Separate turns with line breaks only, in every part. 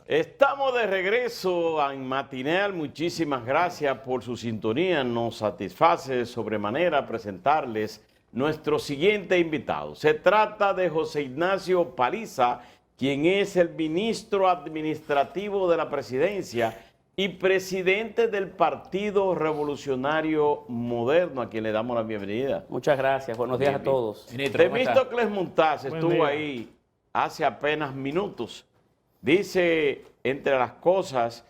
Estamos de regreso en Matinal. Muchísimas gracias por su sintonía. Nos satisface sobremanera presentarles nuestro siguiente invitado. Se trata de José Ignacio Paliza, quien es el ministro administrativo de la presidencia y presidente del Partido Revolucionario Moderno, a quien le damos la bienvenida.
Muchas gracias. Buenos días a todos.
Temístocles Montaz estuvo ahí hace apenas minutos. Dice, entre las cosas,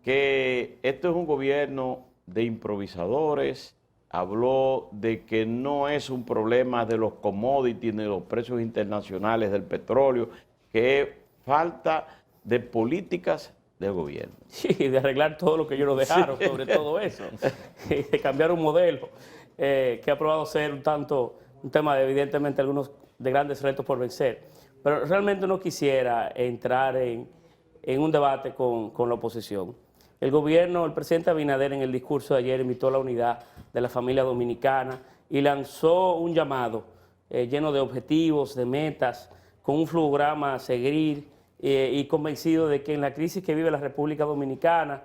que esto es un gobierno de improvisadores. Habló de que no es un problema de los commodities ni de los precios internacionales del petróleo, que es falta de políticas del gobierno.
Sí, de arreglar todo lo que ellos nos dejaron, sí. Sobre todo eso, de cambiar un modelo que ha probado ser un tema de, evidentemente, algunos de grandes retos por vencer. Pero realmente no quisiera entrar en un debate con la oposición. El gobierno, el presidente Abinader en el discurso de ayer invitó a la unidad de la familia dominicana y lanzó un llamado lleno de objetivos, de metas, con un flujograma a seguir y convencido de que en la crisis que vive la República Dominicana,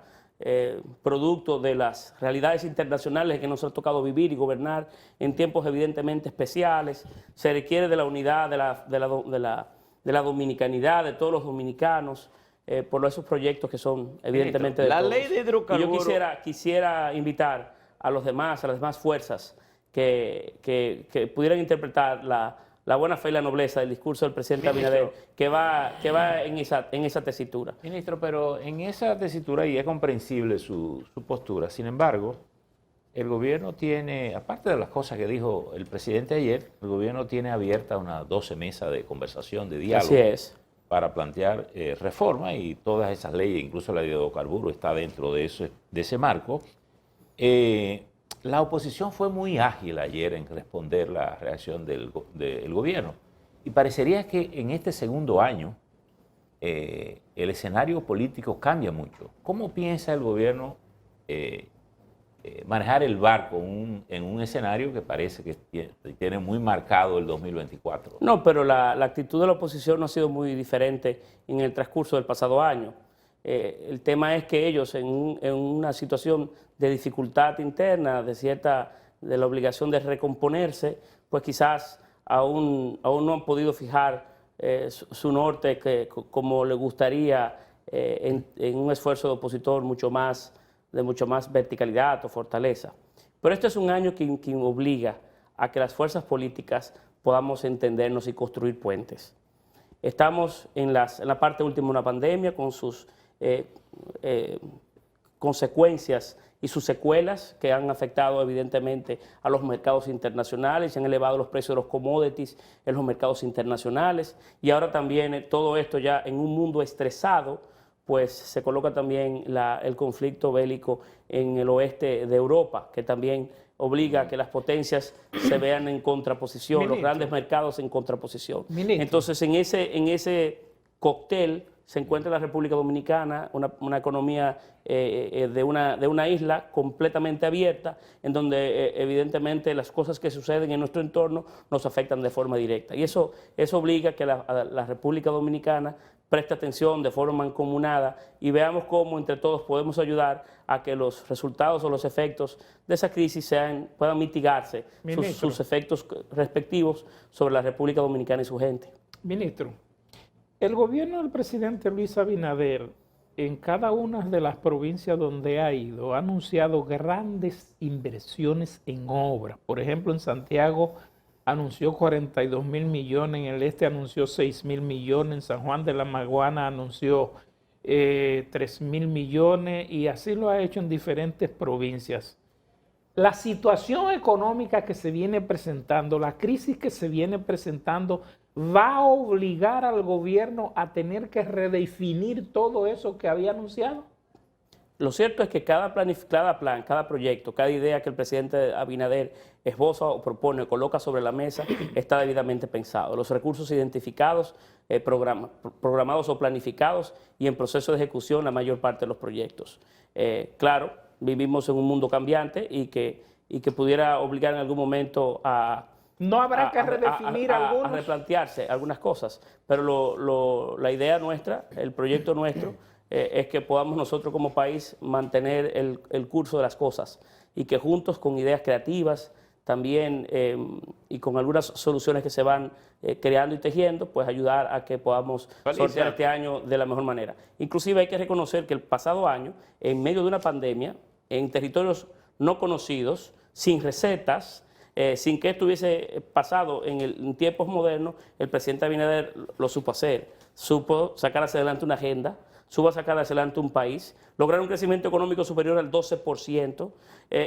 producto de las realidades internacionales que nos ha tocado vivir y gobernar en tiempos evidentemente especiales, se requiere de la unidad de la dominicanidad, de todos los dominicanos, por esos proyectos que son evidentemente de
la
todos.
Ley de hidrocarburos.
Y yo quisiera invitar a las demás fuerzas que pudieran interpretar la buena fe y la nobleza del discurso del presidente Abinader, que va en esa tesitura.
Ministro, pero en esa tesitura, y es comprensible su postura, sin embargo, el gobierno tiene, aparte de las cosas que dijo el presidente ayer, el gobierno tiene abierta unas 12 mesas de conversación, de diálogo.
Así es.
Para plantear reformas, y todas esas leyes, incluso la de hidrocarburos, está dentro de ese marco. La oposición fue muy ágil ayer en responder la reacción del gobierno, y parecería que en este segundo año el escenario político cambia mucho. ¿Cómo piensa el gobierno manejar el barco en un escenario que parece que tiene muy marcado el 2024?
No, pero la actitud de la oposición no ha sido muy diferente en el transcurso del pasado año. El tema es que ellos, en una situación de dificultad interna, de la obligación de recomponerse, pues quizás aún no han podido fijar su norte como le gustaría en un esfuerzo de opositor de mucho más verticalidad o fortaleza. Pero este es un año que obliga a que las fuerzas políticas podamos entendernos y construir puentes. Estamos en la parte última de una pandemia con sus consecuencias y sus secuelas que han afectado evidentemente a los mercados internacionales, se han elevado los precios de los commodities en los mercados internacionales, y ahora también todo esto ya en un mundo estresado, pues se coloca también el conflicto bélico en el oeste de Europa, que también obliga a que las potencias se vean en contraposición, los grandes mercados en contraposición. Entonces, en ese cóctel se encuentra la República Dominicana, una economía de una isla completamente abierta, en donde evidentemente las cosas que suceden en nuestro entorno nos afectan de forma directa. Y eso obliga a que la República Dominicana preste atención de forma mancomunada y veamos cómo entre todos podemos ayudar a que los resultados o los efectos de esa crisis puedan mitigarse, sus efectos respectivos sobre la República Dominicana y su gente.
Ministro, el gobierno del presidente Luis Abinader, en cada una de las provincias donde ha ido, ha anunciado grandes inversiones en obras. Por ejemplo, en Santiago anunció 42.000 millones, en el este anunció 6.000 millones, en San Juan de la Maguana anunció 3.000 millones, y así lo ha hecho en diferentes provincias. La situación económica que se viene presentando, la crisis que se viene presentando, va a obligar al gobierno a tener que redefinir todo eso que había anunciado.
Lo cierto es que cada plan, cada proyecto, cada idea que el presidente Abinader esboza o propone o coloca sobre la mesa está debidamente pensado. Los recursos identificados, programados o planificados, y en proceso de ejecución la mayor parte de los proyectos. Claro, vivimos en un mundo cambiante y que pudiera obligar en algún momento a
No habrá que redefinir
a
algunos.
replantearse algunas cosas, pero la idea nuestra, el proyecto nuestro, es que podamos nosotros como país mantener el curso de las cosas y que juntos con ideas creativas también y con algunas soluciones que se van creando y tejiendo, pues ayudar a que podamos sortear este año de la mejor manera. Inclusive hay que reconocer que el pasado año, en medio de una pandemia, en territorios no conocidos, sin recetas, sin que esto hubiese pasado en tiempos modernos, el presidente Abinader lo supo hacer, supo sacar hacia adelante una agenda, supo sacar hacia adelante un país, lograr un crecimiento económico superior al 12%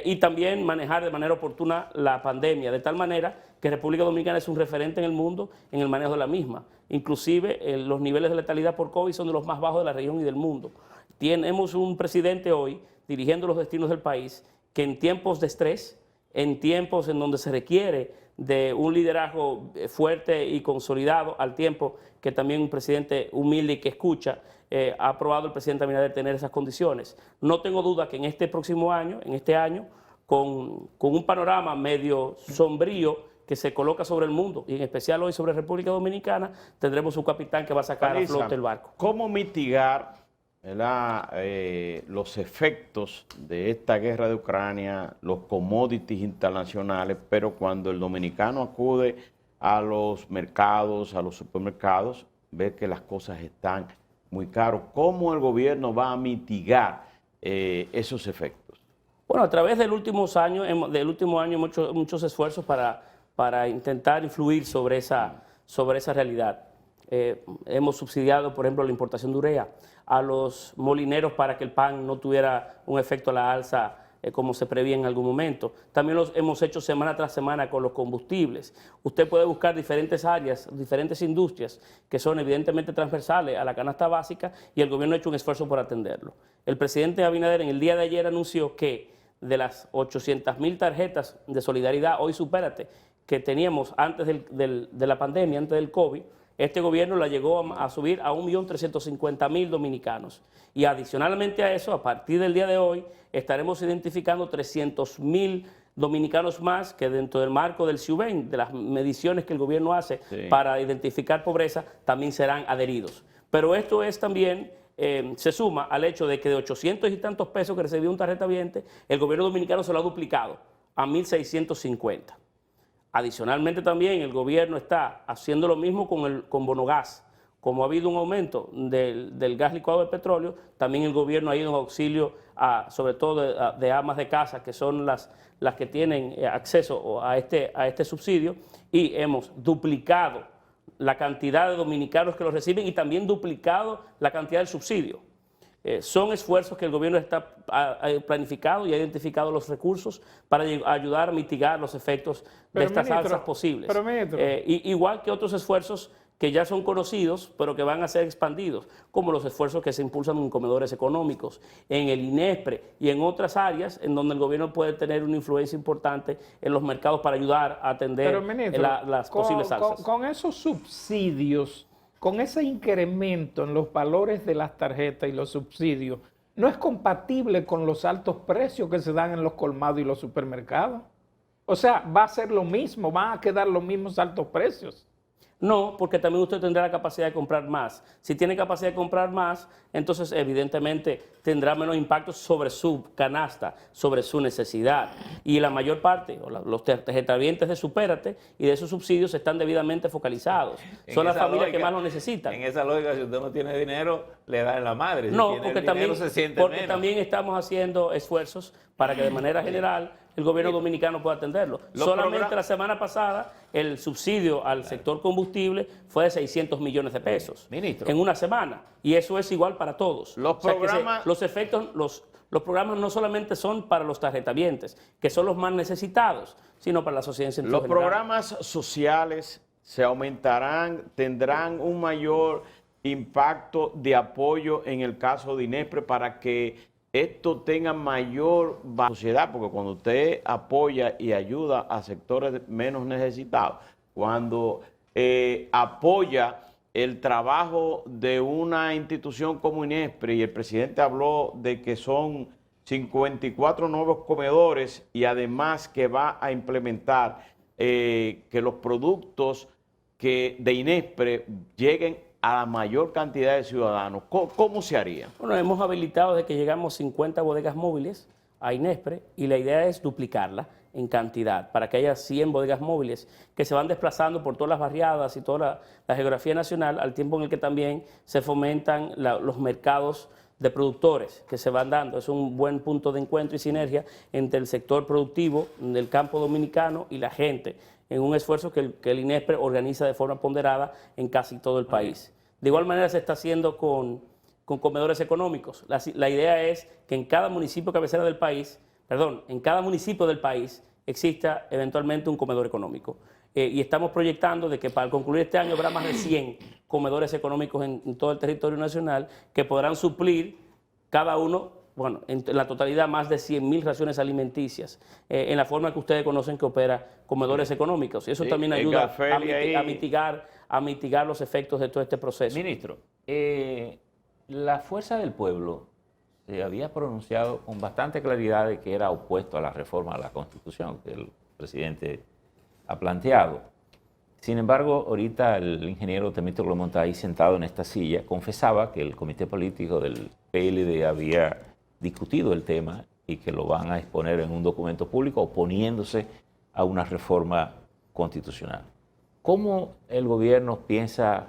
y también manejar de manera oportuna la pandemia, de tal manera que República Dominicana es un referente en el mundo en el manejo de la misma. Inclusive los niveles de letalidad por COVID son de los más bajos de la región y del mundo. Tenemos un presidente hoy dirigiendo los destinos del país que en tiempos de estrés, en tiempos en donde se requiere de un liderazgo fuerte y consolidado, al tiempo que también un presidente humilde y que escucha, ha aprobado el presidente Abinader tener esas condiciones. No tengo duda que en este próximo año, con un panorama medio sombrío que se coloca sobre el mundo, y en especial hoy sobre República Dominicana, tendremos un capitán que va a sacar a flote el barco.
¿Cómo mitigar los efectos de esta guerra de Ucrania, los commodities internacionales, pero cuando el dominicano acude a los mercados, a los supermercados, ve que las cosas están muy caras? ¿Cómo el gobierno va a mitigar esos efectos?
Bueno, a través del último año muchos esfuerzos para intentar influir sobre esa realidad. Hemos subsidiado, por ejemplo, la importación de urea a los molineros para que el pan no tuviera un efecto a la alza como se prevía en algún momento. También lo hemos hecho semana tras semana con los combustibles. Usted puede buscar diferentes áreas, diferentes industrias que son evidentemente transversales a la canasta básica y el gobierno ha hecho un esfuerzo por atenderlo. El presidente Abinader en el día de ayer anunció que de las 800.000 tarjetas de solidaridad, hoy supérate, que teníamos antes de la pandemia, antes del COVID, este gobierno la llegó a subir a 1.350.000 dominicanos. Y adicionalmente a eso, a partir del día de hoy, estaremos identificando 300.000 dominicanos más que dentro del marco del CIUBEN, de las mediciones que el gobierno hace para identificar pobreza, también serán adheridos. Pero esto es también, se suma al hecho de que de 800 y tantos pesos que recibía un tarjeta viente, el gobierno dominicano se lo ha duplicado a 1.650. Adicionalmente también el gobierno está haciendo lo mismo con Bonogás. Como ha habido un aumento del gas licuado de petróleo, también el gobierno ha ido en auxilio sobre todo de amas de casa, que son las que tienen acceso a este subsidio, y hemos duplicado la cantidad de dominicanos que lo reciben y también duplicado la cantidad del subsidio. Son esfuerzos que el gobierno ha planificado y ha identificado los recursos para ayudar a mitigar los efectos de estas alzas posibles. Igual que otros esfuerzos que ya son conocidos, pero que van a ser expandidos, como los esfuerzos que se impulsan en comedores económicos, en el INESPRE y en otras áreas en donde el gobierno puede tener una influencia importante en los mercados para ayudar a atender las posibles alzas.
Con esos subsidios, con ese incremento en los valores de las tarjetas y los subsidios, ¿no es compatible con los altos precios que se dan en los colmados y los supermercados? O sea, va a ser lo mismo, van a quedar los mismos altos precios.
No, porque también usted tendrá la capacidad de comprar más. Si tiene capacidad de comprar más, entonces evidentemente tendrá menos impacto sobre su canasta, sobre su necesidad. Y la mayor parte, los tarjetavientes de Supérate y de esos subsidios están debidamente focalizados. Son las familias que más lo necesitan.
En esa lógica, si usted no tiene dinero, le da en la madre. Si
no,
porque,
también estamos haciendo esfuerzos para que de manera general el gobierno dominicano pueda atenderlo. Solamente la semana pasada el subsidio al sector combustible fue de 600 millones de pesos.
Ministro.
En una semana. Y eso es igual para todos.
Los
programas no solamente son para los tarjetavientes, que son los más necesitados, sino para la sociedad en sentido general.
Los programas sociales se aumentarán, tendrán un mayor impacto de apoyo en el caso de INESPRE para que esto tenga mayor sociedad, porque cuando usted apoya y ayuda a sectores menos necesitados, cuando apoya el trabajo de una institución como INESPRE, y el presidente habló de que son 54 nuevos comedores y además que va a implementar que los productos de Inespre lleguen a la mayor cantidad de ciudadanos? ¿Cómo se haría?
Bueno, hemos habilitado desde que llegamos 50 bodegas móviles a Inespre y la idea es duplicarla en cantidad para que haya 100 bodegas móviles que se van desplazando por todas las barriadas y toda la geografía nacional, al tiempo en el que también se fomentan los mercados de productores que se van dando. Es un buen punto de encuentro y sinergia entre el sector productivo del campo dominicano y la gente, en un esfuerzo que el Inespre organiza de forma ponderada en casi todo el país. De igual manera se está haciendo con comedores económicos. La idea es que en cada municipio cabecera del país, en cada municipio del país exista eventualmente un comedor económico. Y estamos proyectando de que para concluir este año habrá más de 100 comedores económicos en todo el territorio nacional que podrán suplir cada uno, bueno, en la totalidad más de 100.000 raciones alimenticias, en la forma que ustedes conocen que opera comedores económicos. Y eso también ayuda a mitigar los efectos de todo este proceso.
Ministro, la Fuerza del Pueblo se había pronunciado con bastante claridad de que era opuesto a la reforma a la Constitución que el presidente ha planteado. Sin embargo, ahorita el ingeniero Temístocles Clemente, ahí sentado en esta silla, confesaba que el comité político del PLD había discutido el tema y que lo van a exponer en un documento público oponiéndose a una reforma constitucional. ¿Cómo el gobierno piensa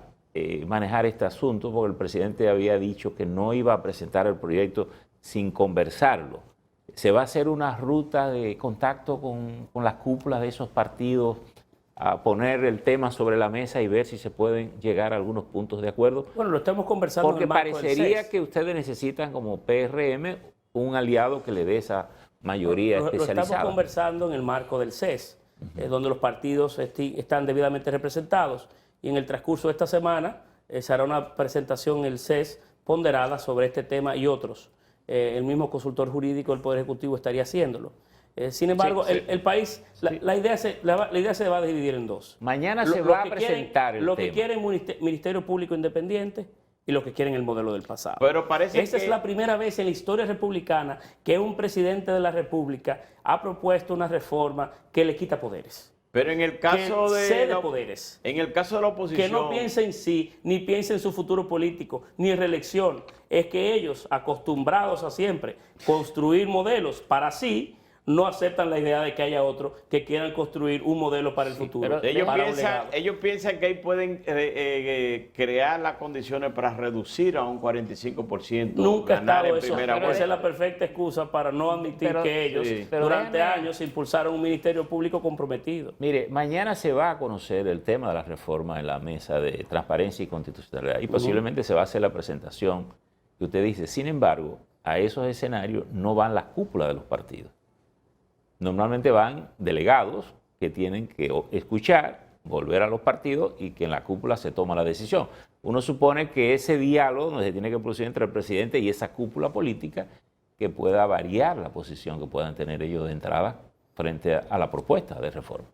manejar este asunto? Porque el presidente había dicho que no iba a presentar el proyecto sin conversarlo. ¿Se va a hacer una ruta de contacto con las cúpulas de esos partidos a poner el tema sobre la mesa y ver si se pueden llegar a algunos puntos de acuerdo?
Bueno, lo estamos conversando
porque
en el marco
parecería
del CES.
que ustedes necesitan como PRM un aliado que le dé esa mayoría especializada.
Lo estamos conversando en el marco del CES, donde los partidos están debidamente representados. Y en el transcurso de esta semana se hará una presentación en el CES ponderada sobre este tema y otros. El mismo consultor jurídico del Poder Ejecutivo estaría haciéndolo. Sin embargo,
sí.
El país, la idea se va a dividir en dos.
Mañana se va a presentar el tema.
Lo que quieren Ministerio Público Independiente y lo que quieren el modelo del pasado.
Pero parece
Esta es la primera vez en la historia republicana que un presidente de la República ha propuesto una reforma que le quita poderes.
Pero en el caso
que
de
cede poderes.
En el caso de la oposición,
Que no piense en sí, ni piense en su futuro político, ni en reelección. Es que ellos, acostumbrados a siempre construir modelos para sí, no aceptan la idea de que haya otro que quieran construir un modelo para el futuro.
Pero
para
ellos piensan que ahí pueden crear las condiciones para reducir a un 45%.
Nunca ha
ganar
estado
en
eso.
primera
Esa
vuelta.
es la perfecta excusa para no admitir que ellos
sí.
durante años impulsaron un ministerio público comprometido.
Mire, mañana se va a conocer el tema de la reforma en la mesa de transparencia y constitucionalidad y posiblemente se va a hacer la presentación que usted dice. Sin embargo, a esos escenarios no van las cúpulas de los partidos. Normalmente van delegados que tienen que escuchar, volver a los partidos y que en la cúpula se toma la decisión. Uno supone que ese diálogo no se tiene que producir entre el presidente y esa cúpula política que pueda variar la posición que puedan tener ellos de entrada frente a la propuesta de reforma.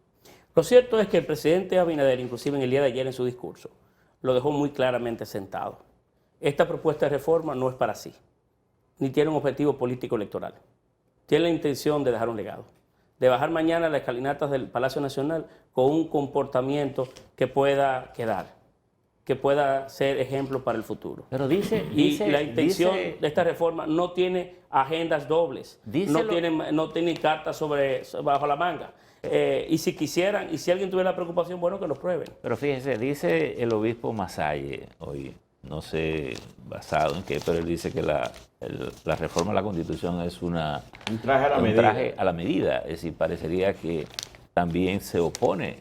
Lo cierto es que el presidente Abinader, inclusive en el día de ayer en su discurso, lo dejó muy claramente sentado. Esta propuesta de reforma no es para sí, ni tiene un objetivo político electoral. Tiene la intención de dejar un legado, de bajar mañana las escalinatas del Palacio Nacional con un comportamiento que pueda quedar, que pueda ser ejemplo para el futuro.
Pero
la intención de esta reforma no tiene agendas dobles, no tiene cartas bajo la manga. Y si quisieran, y si alguien tuviera la preocupación, bueno, que los prueben.
Pero fíjese, dice el obispo Masalle hoy, no sé basado en qué, pero él dice que la reforma a la Constitución es un traje a la medida. Es decir, parecería que también se opone,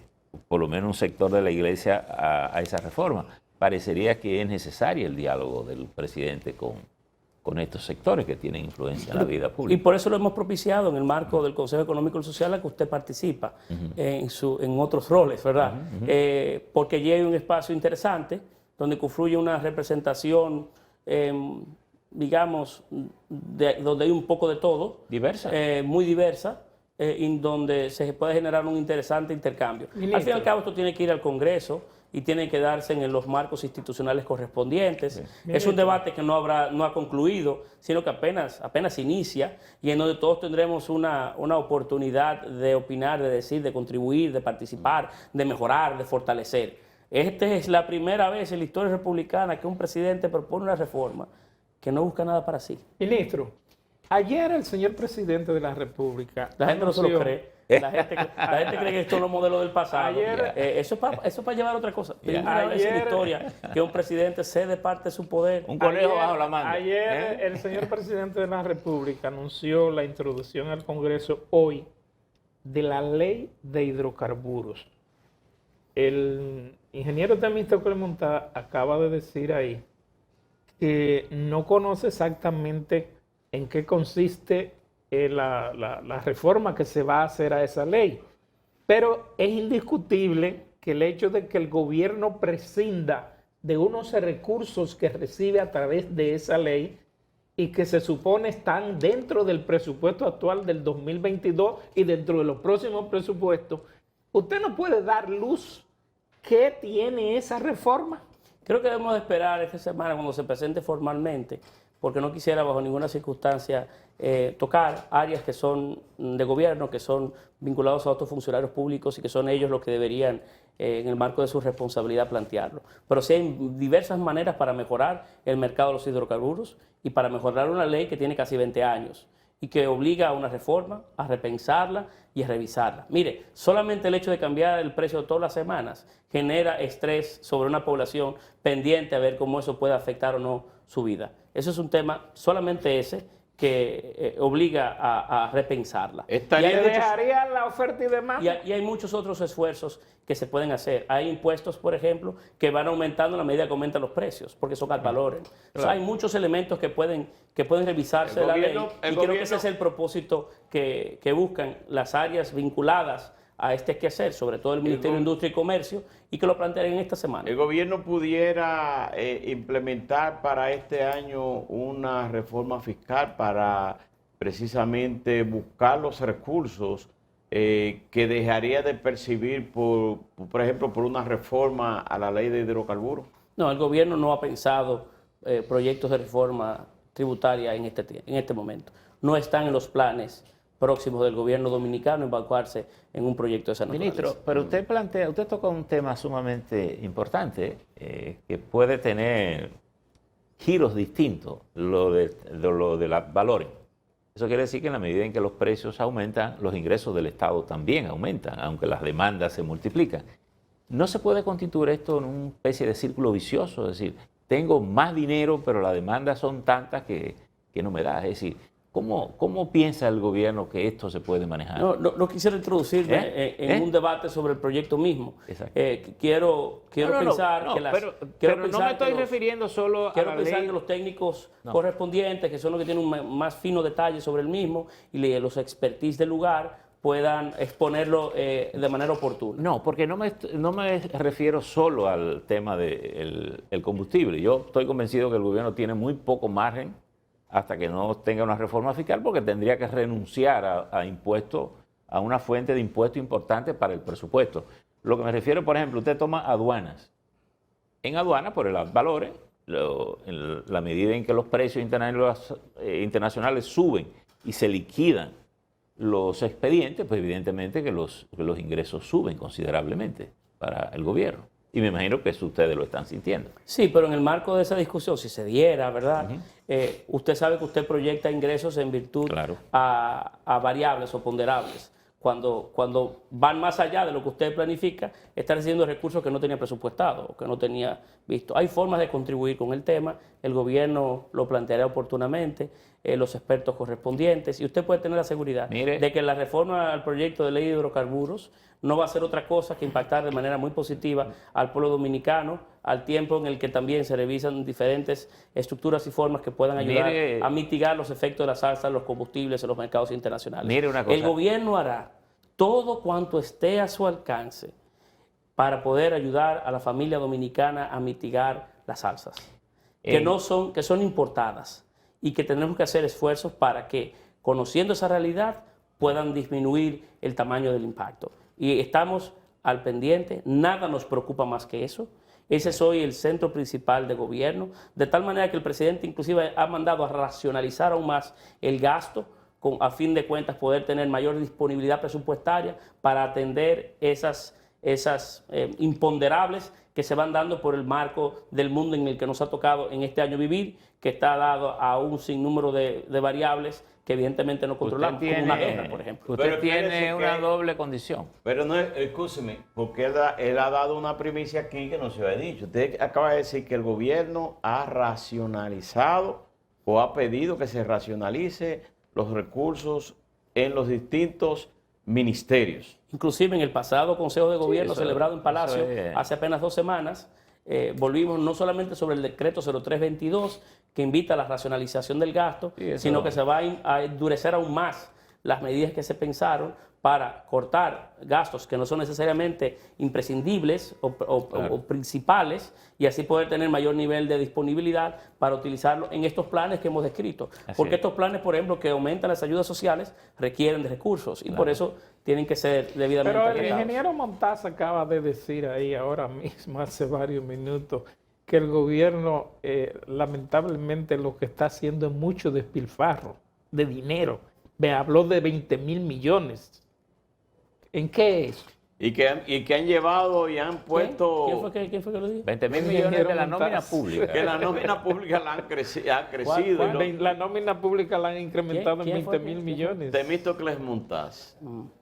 por lo menos un sector de la Iglesia, a esa reforma. Parecería que es necesario el diálogo del presidente con estos sectores que tienen influencia en la vida pública.
Y por eso lo hemos propiciado en el marco del Consejo Económico y Social al que usted participa en otros roles, ¿verdad? Porque allí hay un espacio interesante donde confluye una representación, digamos, donde hay un poco de todo.
Diversa.
Muy diversa, en donde se puede generar un interesante intercambio.
Ministro.
Al fin y al cabo esto tiene que ir al Congreso y tienen que darse en los marcos institucionales correspondientes.
Sí.
Es un debate que no ha concluido, sino que apenas inicia y en donde todos tendremos una oportunidad de opinar, de decir, de contribuir, de participar, de mejorar, de fortalecer. Esta es la primera vez en la historia republicana que un presidente propone una reforma que no busca nada para sí.
Ministro, ayer el señor presidente de la República...
La gente no se lo
anunció-
cree. La gente cree que esto es los modelos del pasado.
Ayer-
Eso es para llevar otra cosa. Primera vez en la
Ayer-
historia que un presidente cede parte de su poder.
Un conejo bajo la manga.
Ayer
¿eh?
el señor presidente de la República anunció la introducción al Congreso hoy de la ley de hidrocarburos. El ingeniero Temístocles Montá acaba de decir ahí que no conoce exactamente en qué consiste la reforma que se va a hacer a esa ley, pero es indiscutible que el hecho de que el gobierno prescinda de unos recursos que recibe a través de esa ley y que se supone están dentro del presupuesto actual del 2022 y dentro de los próximos presupuestos, usted no puede dar luz. ¿Qué tiene esa reforma?
Creo que debemos de esperar esta semana cuando se presente formalmente, porque no quisiera bajo ninguna circunstancia tocar áreas que son de gobierno, que son vinculados a otros funcionarios públicos y que son ellos los que deberían, en el marco de su responsabilidad, plantearlo. Pero sí hay diversas maneras para mejorar el mercado de los hidrocarburos y para mejorar una ley que tiene casi 20 años y que obliga a una reforma, a repensarla y a revisarla. Mire, solamente el hecho de cambiar el precio todas las semanas genera estrés sobre una población pendiente a ver cómo eso puede afectar o no su vida. Eso es un tema, solamente ese, que obliga a repensarla.
¿Le
Estaría
dejaría la oferta y demás?
Y hay muchos otros esfuerzos que se pueden hacer. Hay impuestos, por ejemplo, que van aumentando a la medida que aumentan los precios, porque son ad valorem. O sea, hay muchos elementos que pueden revisarse de la ley. Y creo que ese es el propósito que buscan las áreas vinculadas a este quehacer, sobre todo el Ministerio de Industria y Comercio, y que lo planteen esta semana.
¿El gobierno pudiera implementar para este año una reforma fiscal para precisamente buscar los recursos que dejaría de percibir, por ejemplo, por una reforma a la ley de hidrocarburos?
No, el gobierno no ha pensado proyectos de reforma tributaria en este momento. No están en los planes próximos del gobierno dominicano embarcarse en un proyecto de esa naturaleza.
Ministro, pero usted toca un tema sumamente importante que puede tener giros distintos, lo de los valores. Eso quiere decir que en la medida en que los precios aumentan, los ingresos del Estado también aumentan, aunque las demandas se multiplican. ¿No se puede constituir esto en una especie de círculo vicioso? Es decir, tengo más dinero, pero las demandas son tantas que no me da. Es decir, ¿cómo piensa el gobierno que esto se puede manejar?
No quisiera introducirme en un debate sobre el proyecto mismo. Quiero pensar que
no me estoy refiriendo solo a
Quiero
la
pensar
ley.
que los técnicos correspondientes, que son los que tienen un más fino detalle sobre el mismo, y los expertise del lugar puedan exponerlo de manera oportuna.
No, porque no me refiero solo al tema del combustible. Yo estoy convencido que el gobierno tiene muy poco margen hasta que no tenga una reforma fiscal, porque tendría que renunciar a impuestos, a una fuente de impuestos importante para el presupuesto. Lo que me refiero, por ejemplo, usted toma aduanas. En aduanas, por el ad valorem, en la medida en que los precios internacionales suben y se liquidan los expedientes, pues evidentemente que los ingresos suben considerablemente para el gobierno. Y me imagino que eso ustedes lo están sintiendo.
Sí, pero en el marco de esa discusión, si se diera, ¿verdad? Usted sabe que usted proyecta ingresos en virtud
Claro.
a variables o ponderables. Cuando van más allá de lo que usted planifica, está recibiendo recursos que no tenía presupuestado o que no tenía visto. Hay formas de contribuir con el tema, el gobierno lo planteará oportunamente, los expertos correspondientes, y usted puede tener la seguridad de que la reforma al proyecto de ley de hidrocarburos no va a ser otra cosa que impactar de manera muy positiva al pueblo dominicano, al tiempo en el que también se revisan diferentes estructuras y formas que puedan ayudar a mitigar los efectos de las alzas de los combustibles en los mercados internacionales.
Mire una cosa.
El gobierno hará todo cuanto esté a su alcance para poder ayudar a la familia dominicana a mitigar las alzas, que son importadas, y que tenemos que hacer esfuerzos para que, conociendo esa realidad, puedan disminuir el tamaño del impacto. Y estamos al pendiente, nada nos preocupa más que eso. Ese es hoy el centro principal de gobierno, de tal manera que el presidente inclusive ha mandado a racionalizar aún más el gasto, a fin de cuentas poder tener mayor disponibilidad presupuestaria para atender esas imponderables que se van dando por el marco del mundo en el que nos ha tocado en este año vivir, que está dado a un sinnúmel de variables que evidentemente no controlamos, como una guerra, por ejemplo.
Usted tiene una doble condición.
Pero no, escúcheme, porque él ha dado una primicia aquí que no se había dicho. Usted acaba de decir que el gobierno ha racionalizado o ha pedido que se racionalice los recursos en los distintos ministerios.
Inclusive en el pasado Consejo de Gobierno celebrado en Palacio
es.
hace apenas 2 semanas, volvimos no solamente sobre el decreto 0322 que invita a la racionalización del gasto, sino que se va a endurecer aún más las medidas que se pensaron para cortar gastos que no son necesariamente imprescindibles o principales y así poder tener mayor nivel de disponibilidad para utilizarlo en estos planes que hemos descrito. Porque estos planes, por ejemplo, que aumentan las ayudas sociales, requieren de recursos y por eso tienen que ser debidamente
Pero el
tratados.
ingeniero Montaz acaba de decir ahí ahora mismo, hace varios minutos, que el gobierno lamentablemente lo que está haciendo es mucho despilfarro de dinero. Me habló de 20.000 millones. ¿En qué es?
Y que han llevado y han puesto...
¿Quién fue que lo dijo?
20.000 millones de la nómina
Montaz.
pública.
Que la nómina pública ha crecido.
La nómina pública la han incrementado en
¿Quién fue?
20.000 millones.
Temístocles Montaz,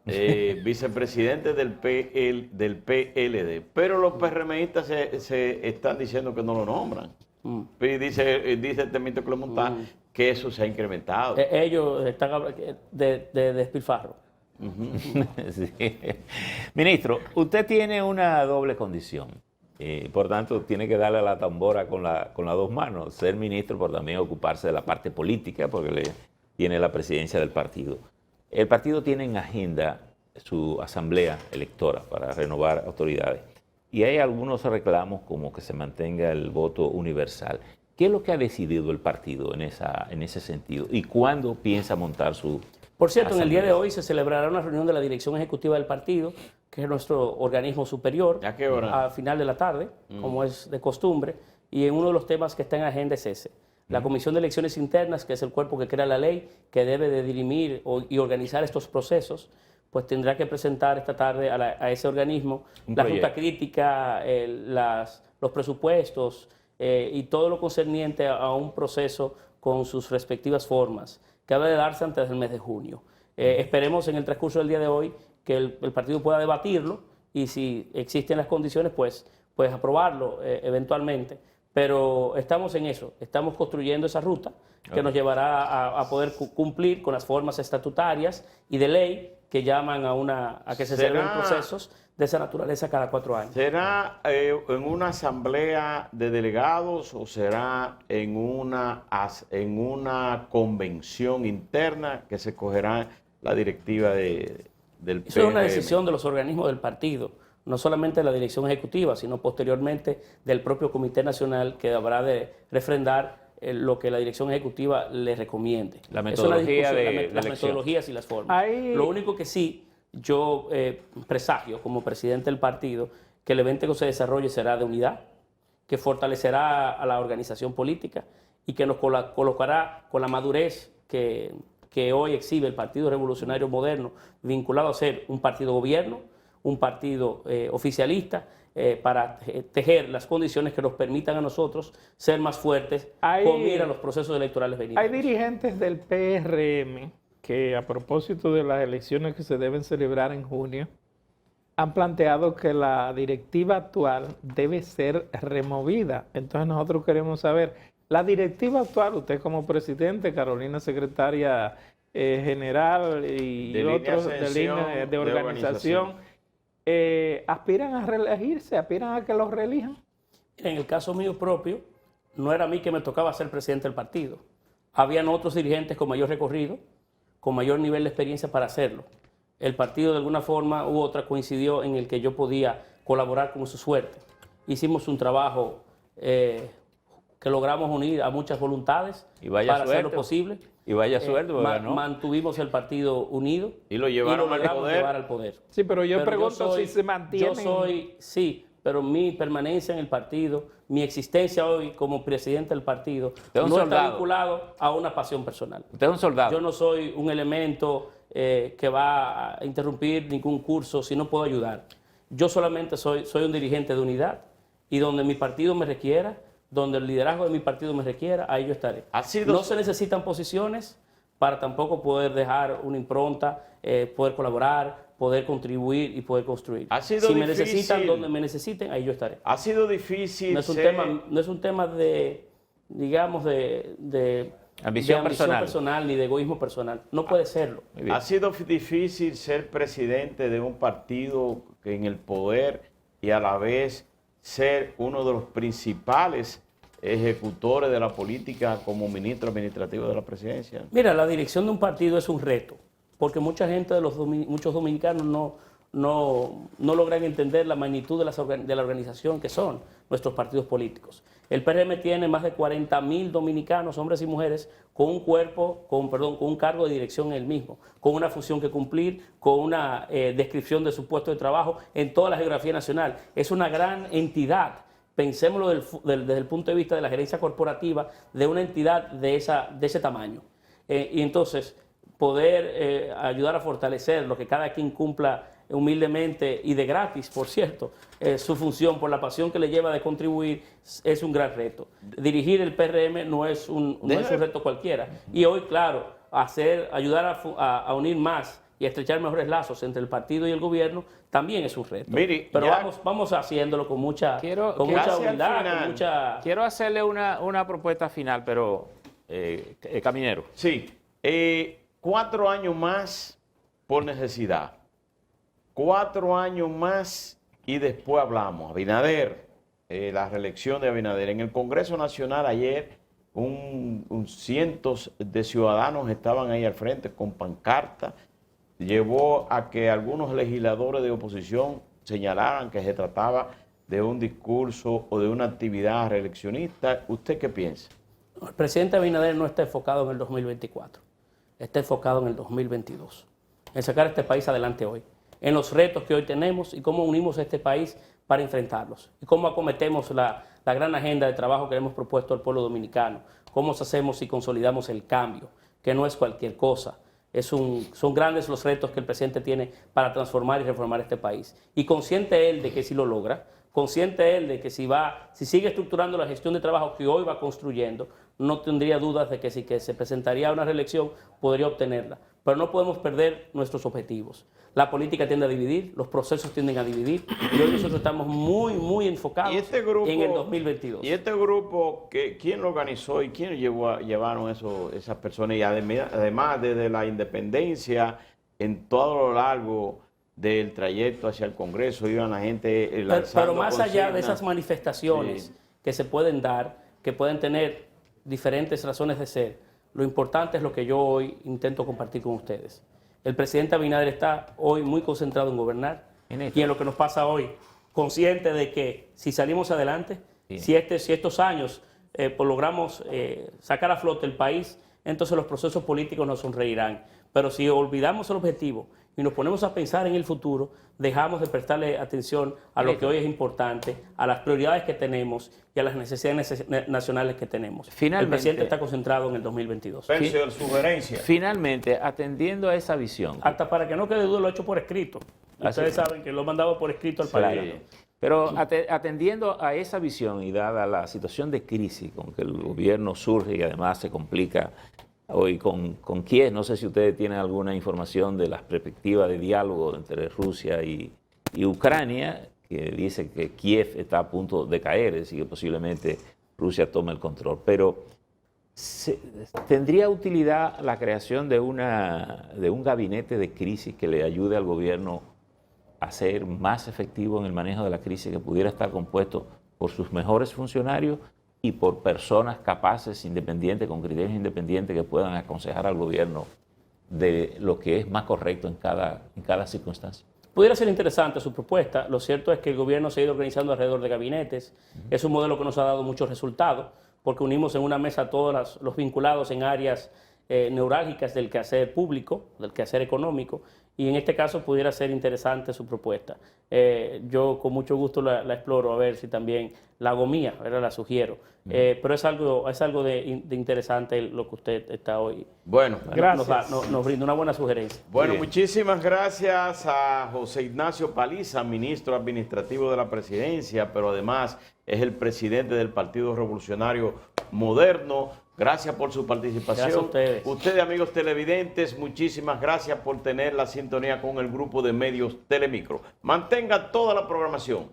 vicepresidente del PLD. Pero los PRMistas se están diciendo que no lo nombran. Y dice Temístocles Montaz que eso se ha incrementado.
Ellos están hablando de despilfarro.
Sí. Ministro, usted tiene una doble condición. Por tanto, tiene que darle a la tambora con las 2 manos. Ser ministro, pero también ocuparse de la parte política, porque tiene la presidencia del partido. El partido tiene en agenda su asamblea electora para renovar autoridades. Y hay algunos reclamos como que se mantenga el voto universal. ¿Qué es lo que ha decidido el partido en ese sentido? ¿Y cuándo piensa montar su
Por cierto, en el día de
asamblea?
hoy se celebrará una reunión de la dirección ejecutiva del partido, que es nuestro organismo superior,
¿A qué hora?
a final de la tarde, como es de costumbre, y en uno de los temas que está en agenda es ese. La Comisión de Elecciones Internas, que es el cuerpo que crea la ley, que debe de dirimir y organizar estos procesos, pues tendrá que presentar esta tarde a ese organismo la ruta crítica, los presupuestos y todo lo concerniente a un proceso con sus respectivas formas, que ha de darse antes del mes de junio. Esperemos en el transcurso del día de hoy que el partido pueda debatirlo y si existen las condiciones, pues aprobarlo eventualmente. Pero estamos en eso, estamos construyendo esa ruta que nos llevará a poder cumplir con las formas estatutarias y de ley que llaman a que se celebren procesos de esa naturaleza cada 4 años.
¿Será en una asamblea de delegados o será en una convención interna que se cogerá la directiva del PRM?
Eso es una decisión de los organismos del partido, no solamente de la dirección ejecutiva, sino posteriormente del propio Comité Nacional que habrá de refrendar lo que la dirección ejecutiva le recomiende.
La metodología
las metodologías y las formas. Lo único que sí yo presagio como presidente del partido que el evento que se desarrolle será de unidad, que fortalecerá a la organización política y que nos colocará con la madurez que hoy exhibe el Partido Revolucionario Moderno, vinculado a ser un partido gobierno, un partido oficialista, para tejer las condiciones que nos permitan a nosotros ser más fuertes con mira a los procesos electorales venideros.
Hay dirigentes del PRM que, a propósito de las elecciones que se deben celebrar en junio, han planteado que la directiva actual debe ser removida. Entonces nosotros queremos saber, la directiva actual, usted como presidente, Carolina secretaria general y otros de línea de organización, ¿aspiran a reelegirse? ¿Aspiran a que los reelijan?
En el caso mío propio, no era a mí que me tocaba ser presidente del partido. Habían otros dirigentes con mayor recorrido, con mayor nivel de experiencia para hacerlo. El partido de alguna forma u otra coincidió en el que yo podía colaborar con su suerte. Hicimos un trabajo que logramos unir a muchas voluntades para hacer lo posible.
Y vaya suerte, porque ganó.
Mantuvimos el partido unido
Y lo llevaron al
logramos
poder.
llevar al poder.
Sí, pero yo
Pero
pregunto si se mantiene.
Sí, pero mi permanencia en el partido, mi existencia hoy como presidente del partido,
Usted es un
no está
soldado.
vinculado a una pasión personal.
Usted es un soldado.
Yo no soy un elemento que va a interrumpir ningún curso si no puedo ayudar. Yo solamente soy un dirigente de unidad y donde mi partido me requiera, donde el liderazgo de mi partido me requiera, ahí yo estaré. No se necesitan posiciones para tampoco poder dejar una impronta, poder colaborar, poder contribuir y poder construir. Si me necesitan, donde me necesiten, ahí yo estaré.
Ha sido difícil.
No es un tema de, digamos, de
ambición
personal ni de egoísmo personal. No puede serlo.
Ha sido difícil ser presidente de un partido en el poder y a la vez ser uno de los principales ejecutores de la política como ministro administrativo de la presidencia.
Mira, la dirección de un partido es un reto, porque mucha gente muchos dominicanos no logran entender la magnitud de la organización que son nuestros partidos políticos. El PRM tiene más de 40.000 dominicanos, hombres y mujeres, con un con un cargo de dirección en el mismo, con una función que cumplir, con una descripción de su puesto de trabajo en toda la geografía nacional. Es una gran entidad. Pensémoslo desde el punto de vista de la gerencia corporativa de una entidad de ese tamaño. Y entonces, poder ayudar a fortalecer lo que cada quien cumpla humildemente y de gratis, por cierto, su función por la pasión que le lleva de contribuir es un gran reto. Dirigir el PRM no es un reto cualquiera. Y hoy, claro, ayudar a unir más y a estrechar mejores lazos entre el partido y el gobierno también es un reto.
Mire,
pero vamos haciéndolo con mucha humildad,
Quiero hacerle una propuesta final, pero Caminero.
Sí, 4 años más por necesidad. 4 años más y después hablamos. Abinader, la reelección de Abinader. En el Congreso Nacional ayer, cientos de ciudadanos estaban ahí al frente con pancartas. Llevó a que algunos legisladores de oposición señalaran que se trataba de un discurso o de una actividad reeleccionista. ¿Usted qué piensa?
El presidente Abinader no está enfocado en el 2024, está enfocado en el 2022, en sacar a este país adelante hoy, en los retos que hoy tenemos y cómo unimos a este país para enfrentarlos, y cómo acometemos la gran agenda de trabajo que le hemos propuesto al pueblo dominicano, cómo hacemos y consolidamos el cambio, que no es cualquier cosa. Son grandes los retos que el presidente tiene para transformar y reformar este país. Y consciente él de que si lo logra, consciente él de que si sigue estructurando la gestión de trabajo que hoy va construyendo, no tendría dudas de que si se presentaría a una reelección, podría obtenerla. Pero no podemos perder nuestros objetivos. La política tiende a dividir, los procesos tienden a dividir, y hoy nosotros estamos muy enfocados en el 2022.
¿Y este grupo, quién lo organizó y quién llevaron esas personas? Y además, desde la independencia, en todo lo largo del trayecto hacia el Congreso, iban la gente lanzando
pero más allá de esas
consignas.
manifestaciones
Sí.
que se pueden dar, que pueden tener diferentes razones de ser, lo importante es lo que yo hoy intento compartir con ustedes. El presidente Abinader está hoy muy concentrado en gobernar y en lo que nos pasa hoy, consciente de que si salimos adelante, si estos años logramos sacar a flote el país, entonces los procesos políticos nos sonreirán. Pero si olvidamos el objetivo y nos ponemos a pensar en el futuro, dejamos de prestarle atención a lo que hoy es importante, a las prioridades que tenemos y a las necesidades nacionales que tenemos.
Finalmente,
el presidente está concentrado en el 2022.
Pensión, sugerencia.
Finalmente, atendiendo a esa visión.
Hasta para que no quede duda, lo he hecho por escrito. Ustedes saben que lo he mandado por escrito al
Claro.
país.
Pero atendiendo a esa visión y dada la situación de crisis con que el gobierno surge y además se complica hoy con Kiev, no sé si ustedes tienen alguna información de las perspectivas de diálogo entre Rusia y Ucrania, que dice que Kiev está a punto de caer, es decir, que posiblemente Rusia tome el control. Pero ¿tendría utilidad la creación de un gabinete de crisis que le ayude al gobierno a ser más efectivo en el manejo de la crisis, que pudiera estar compuesto por sus mejores funcionarios y por personas capaces, independientes, con criterios independientes, que puedan aconsejar al gobierno de lo que es más correcto en cada circunstancia?
Pudiera ser interesante su propuesta. Lo cierto es que el gobierno se ha ido organizando alrededor de gabinetes. Es un modelo que nos ha dado muchos resultados, porque unimos en una mesa a todos los vinculados en áreas neurálgicas del quehacer público, del quehacer económico, y en este caso pudiera ser interesante su propuesta. Yo con mucho gusto la exploro, a ver si también la hago mía, ¿verdad? La sugiero. Pero es algo de interesante lo que usted está hoy.
Bueno,
Gracias.
Nos brinda una buena sugerencia.
bueno,
Bien.
muchísimas gracias a José Ignacio Paliza, ministro administrativo de la presidencia, pero además es el presidente del Partido Revolucionario Moderno. Gracias por su participación.
Gracias a ustedes.
Ustedes, amigos televidentes, muchísimas gracias por tener la sintonía con el grupo de medios Telemicro. Mantenga toda la programación.